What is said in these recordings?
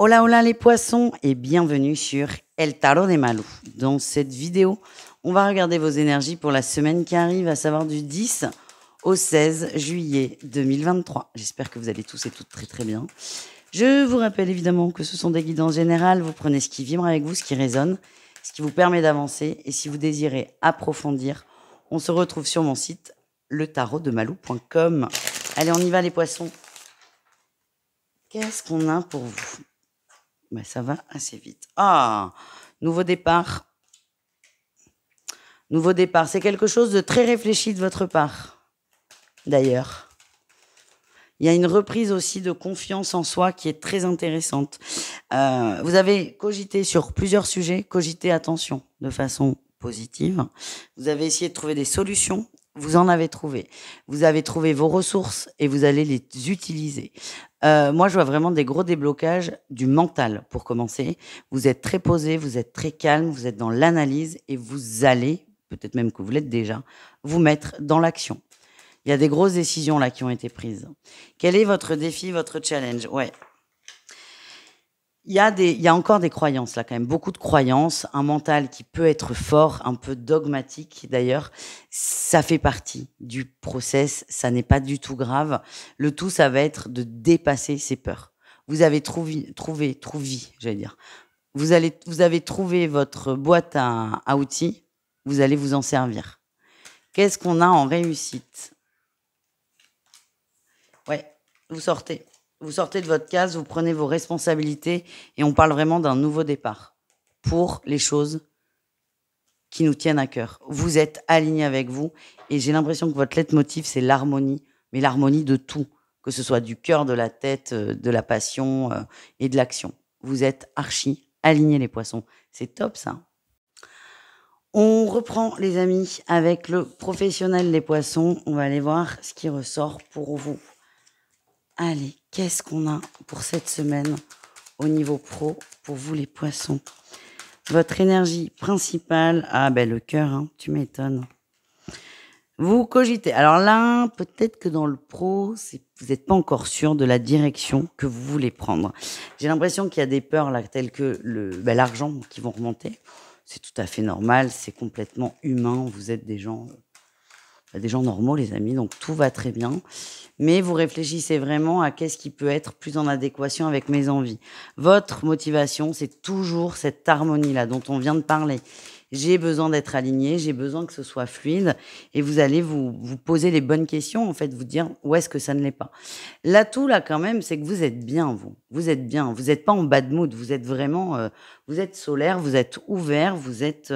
Hola hola les poissons et bienvenue sur El Tarot de Malou. Dans cette vidéo, on va regarder vos énergies pour la semaine qui arrive, à savoir du 10 au 16 juillet 2023. J'espère que vous allez tous et toutes très très bien. Je vous rappelle évidemment que ce sont des guidances générales. Vous prenez ce qui vibre avec vous, ce qui résonne, ce qui vous permet d'avancer. Et si vous désirez approfondir, on se retrouve sur mon site letarotdemalou.com. Allez, on y va les poissons. Qu'est-ce qu'on a pour vous? Ben, ça va assez vite. Ah, nouveau départ. Nouveau départ, c'est quelque chose de très réfléchi de votre part, d'ailleurs. Il y a une reprise aussi de confiance en soi qui est très intéressante. Vous avez cogité sur plusieurs sujets, cogité, attention, de façon positive. Vous avez essayé de trouver des solutions, vous en avez trouvé. Vous avez trouvé vos ressources et vous allez les utiliser. Moi, je vois vraiment des gros déblocages du mental pour commencer. Vous êtes très posé, vous êtes très calme, vous êtes dans l'analyse et vous allez, peut-être même que vous l'êtes déjà, vous mettre dans l'action. Il y a des grosses décisions là qui ont été prises. Quel est votre défi, votre challenge? Ouais. Il y a encore des croyances là quand même, beaucoup de croyances, un mental qui peut être fort, un peu dogmatique d'ailleurs. Ça fait partie du process, ça n'est pas du tout grave. Le tout, ça va être de dépasser ces peurs. Vous avez trouvé, j'allais dire. Vous avez trouvé votre boîte à outils, vous allez vous en servir. Qu'est-ce qu'on a en réussite? Ouais, vous sortez de votre case, vous prenez vos responsabilités et on parle vraiment d'un nouveau départ pour les choses qui nous tiennent à cœur. Vous êtes aligné avec vous et j'ai l'impression que votre leitmotiv, c'est l'harmonie, mais l'harmonie de tout, que ce soit du cœur, de la tête, de la passion et de l'action. Vous êtes archi alignés les poissons. C'est top ça. On reprend les amis avec le professionnel des poissons. On va aller voir ce qui ressort pour vous. Allez, qu'est-ce qu'on a pour cette semaine au niveau pro pour vous les poissons? Votre énergie principale, le cœur, hein, tu m'étonnes. Vous cogitez. Alors là, peut-être que dans le pro, vous n'êtes pas encore sûr de la direction que vous voulez prendre. J'ai l'impression qu'il y a des peurs là, telles que l'argent qui vont remonter. C'est tout à fait normal, c'est complètement humain. Vous êtes des gens normaux, les amis, donc tout va très bien. Mais vous réfléchissez vraiment à qu'est-ce qui peut être plus en adéquation avec mes envies. Votre motivation, c'est toujours cette harmonie-là dont on vient de parler. J'ai besoin d'être aligné, j'ai besoin que ce soit fluide et vous allez vous poser les bonnes questions, en fait, vous dire où est-ce que ça ne l'est pas. L'atout, là, quand même, c'est que vous êtes bien, vous. Vous êtes bien. Vous n'êtes pas en bad mood. Vous êtes vraiment, vous êtes solaire, vous êtes ouvert, vous êtes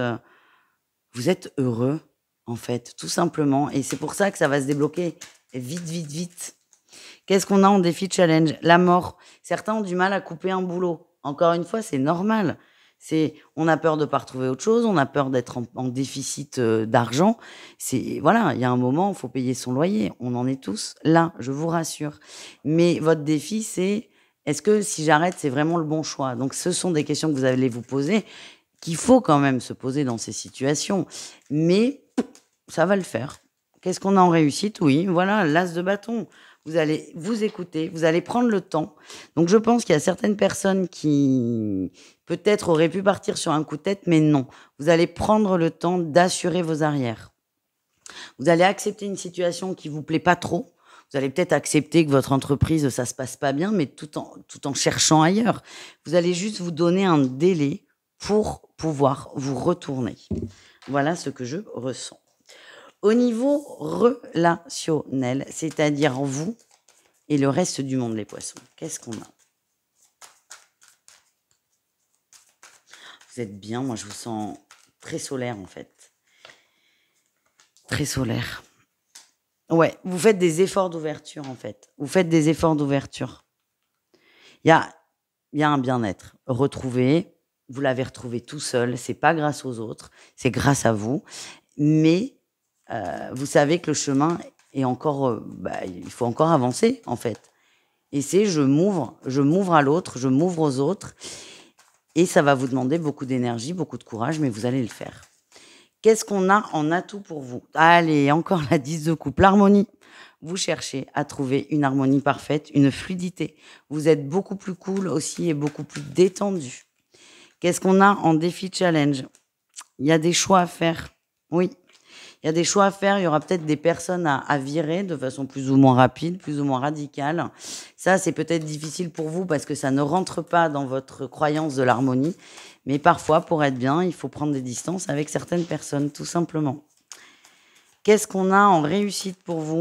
heureux, en fait, tout simplement. Et c'est pour ça que ça va se débloquer vite, vite, vite. Qu'est-ce qu'on a en défi challenge? La mort. Certains ont du mal à couper un boulot. Encore une fois, c'est normal. On a peur de ne pas retrouver autre chose, on a peur d'être en déficit d'argent. Voilà, il y a un moment, il faut payer son loyer. On en est tous là, je vous rassure. Mais votre défi, c'est est-ce que si j'arrête, c'est vraiment le bon choix? Donc, ce sont des questions que vous allez vous poser, qu'il faut quand même se poser dans ces situations. Mais ça va le faire. Qu'est-ce qu'on a en réussite? Oui, voilà, l'as de bâton. Vous allez vous écouter, vous allez prendre le temps. Donc, je pense qu'il y a certaines personnes qui, peut-être, auraient pu partir sur un coup de tête, mais non. Vous allez prendre le temps d'assurer vos arrières. Vous allez accepter une situation qui vous plaît pas trop. Vous allez peut-être accepter que votre entreprise, ça se passe pas bien, mais tout en cherchant ailleurs. Vous allez juste vous donner un délai pour pouvoir vous retourner. Voilà ce que je ressens. Au niveau relationnel, c'est-à-dire vous et le reste du monde, les poissons, qu'est-ce qu'on a? Vous êtes bien, moi je vous sens très solaire en fait. Très solaire. Ouais, vous faites des efforts d'ouverture en fait. Vous faites des efforts d'ouverture. Il y a un bien-être retrouvé. Vous l'avez retrouvé tout seul. C'est pas grâce aux autres, c'est grâce à vous. Mais vous savez que le chemin est encore, il faut encore avancer en fait. Et je m'ouvre à l'autre, je m'ouvre aux autres. Et ça va vous demander beaucoup d'énergie, beaucoup de courage, mais vous allez le faire. Qu'est-ce qu'on a en atout pour vous? Allez, encore la 10 de coupe, l'harmonie. vous cherchez à trouver une harmonie parfaite, une fluidité. Vous êtes beaucoup plus cool aussi et beaucoup plus détendu. Qu'est-ce qu'on a en défi challenge? Il y a des choix à faire. Oui, il y a des choix à faire. Il y aura peut-être des personnes à virer de façon plus ou moins rapide, plus ou moins radicale. Ça, c'est peut-être difficile pour vous parce que ça ne rentre pas dans votre croyance de l'harmonie. Mais parfois, pour être bien, il faut prendre des distances avec certaines personnes, tout simplement. Qu'est-ce qu'on a en réussite pour vous?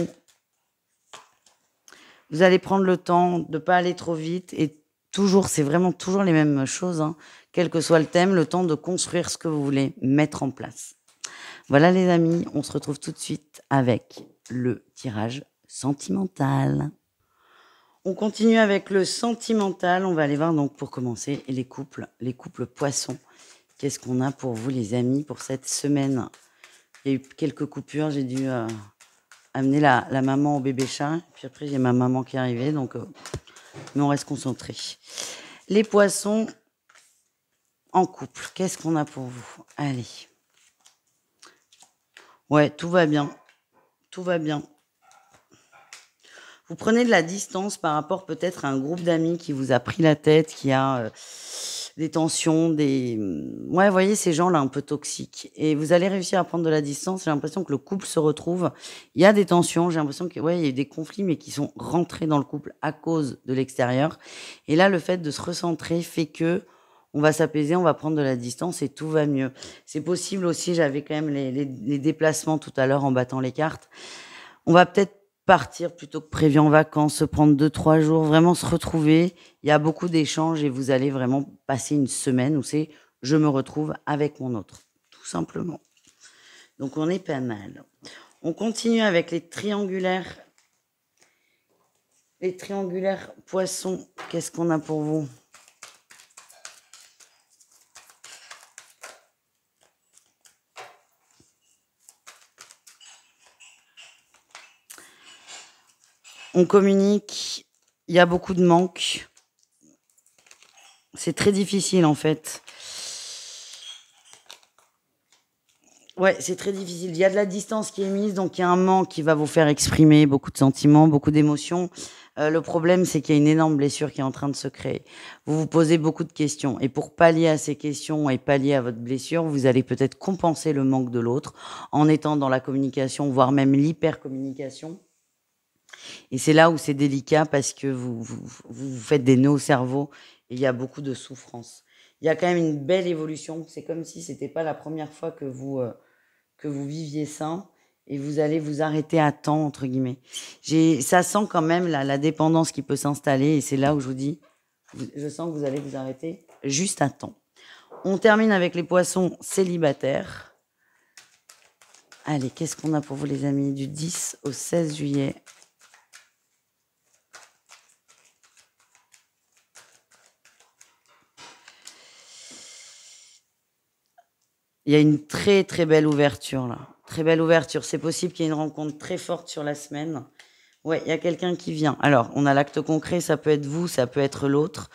Vous allez prendre le temps de ne pas aller trop vite et toujours, c'est vraiment toujours les mêmes choses, hein, quel que soit le thème, le temps de construire ce que vous voulez mettre en place. Voilà les amis, on se retrouve tout de suite avec le tirage sentimental. On continue avec le sentimental. On va aller voir donc pour commencer les couples poissons. Qu'est-ce qu'on a pour vous les amis pour cette semaine? Il y a eu quelques coupures, j'ai dû amener la maman au bébé chat. Puis après j'ai ma maman qui est arrivée, donc mais on reste concentré. Les poissons en couple, qu'est-ce qu'on a pour vous? Allez. Ouais, tout va bien. Tout va bien. Vous prenez de la distance par rapport peut-être à un groupe d'amis qui vous a pris la tête, qui a des tensions, ouais, vous voyez ces gens-là un peu toxiques. Et vous allez réussir à prendre de la distance. J'ai l'impression que le couple se retrouve. Il y a des tensions. J'ai l'impression que ouais, il y a eu des conflits, mais qui sont rentrés dans le couple à cause de l'extérieur. Et là, le fait de se recentrer fait que on va s'apaiser, on va prendre de la distance et tout va mieux. C'est possible aussi. J'avais quand même les déplacements tout à l'heure en battant les cartes. On va peut-être partir plutôt que prévu en vacances, se prendre 2-3 jours, vraiment se retrouver. Il y a beaucoup d'échanges et vous allez vraiment passer une semaine où c'est je me retrouve avec mon autre, tout simplement. Donc on est pas mal. On continue avec les triangulaires. Les triangulaires poissons, qu'est-ce qu'on a pour vous? On communique, il y a beaucoup de manques. C'est très difficile en fait. Ouais, c'est très difficile. Il y a de la distance qui est mise, donc il y a un manque qui va vous faire exprimer beaucoup de sentiments, beaucoup d'émotions. Le problème, c'est qu'il y a une énorme blessure qui est en train de se créer. Vous vous posez beaucoup de questions. Et pour pallier à ces questions et pallier à votre blessure, vous allez peut-être compenser le manque de l'autre en étant dans la communication, voire même l'hypercommunication. Et c'est là où c'est délicat parce que vous faites des nœuds au cerveau et il y a beaucoup de souffrance. Il y a quand même une belle évolution. C'est comme si c'était pas la première fois que vous viviez ça et vous allez vous arrêter à temps, entre guillemets. Ça sent quand même la dépendance qui peut s'installer et c'est là où je vous dis, je sens que vous allez vous arrêter juste à temps. On termine avec les poissons célibataires. Allez, qu'est-ce qu'on a pour vous les amis du 10 au 16 juillet? Il y a une très très belle ouverture là. Très belle ouverture. C'est possible qu'il y ait une rencontre très forte sur la semaine. Ouais, il y a quelqu'un qui vient. Alors, on a l'acte concret, ça peut être vous, ça peut être l'autre.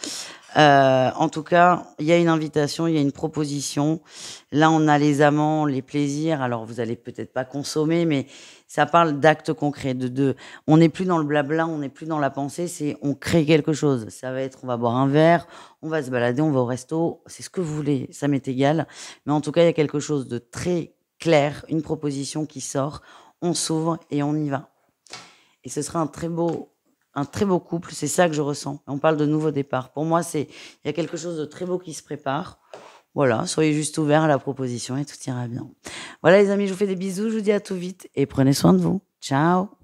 En tout cas, il y a une invitation, il y a une proposition. Là, on a les amants, les plaisirs. Alors, vous allez peut-être pas consommer, mais ça parle d'actes concrets. On n'est plus dans le blabla, on n'est plus dans la pensée. C'est on crée quelque chose. Ça va être, on va boire un verre, on va se balader, on va au resto. C'est ce que vous voulez, ça m'est égal. Mais en tout cas, il y a quelque chose de très clair, une proposition qui sort. On s'ouvre et on y va. Et ce sera un très beau couple, c'est ça que je ressens. On parle de nouveau départ. Pour moi, il y a quelque chose de très beau qui se prépare. Voilà, soyez juste ouverts à la proposition et tout ira bien. Voilà les amis, je vous fais des bisous, je vous dis à tout vite et prenez soin de vous. Ciao.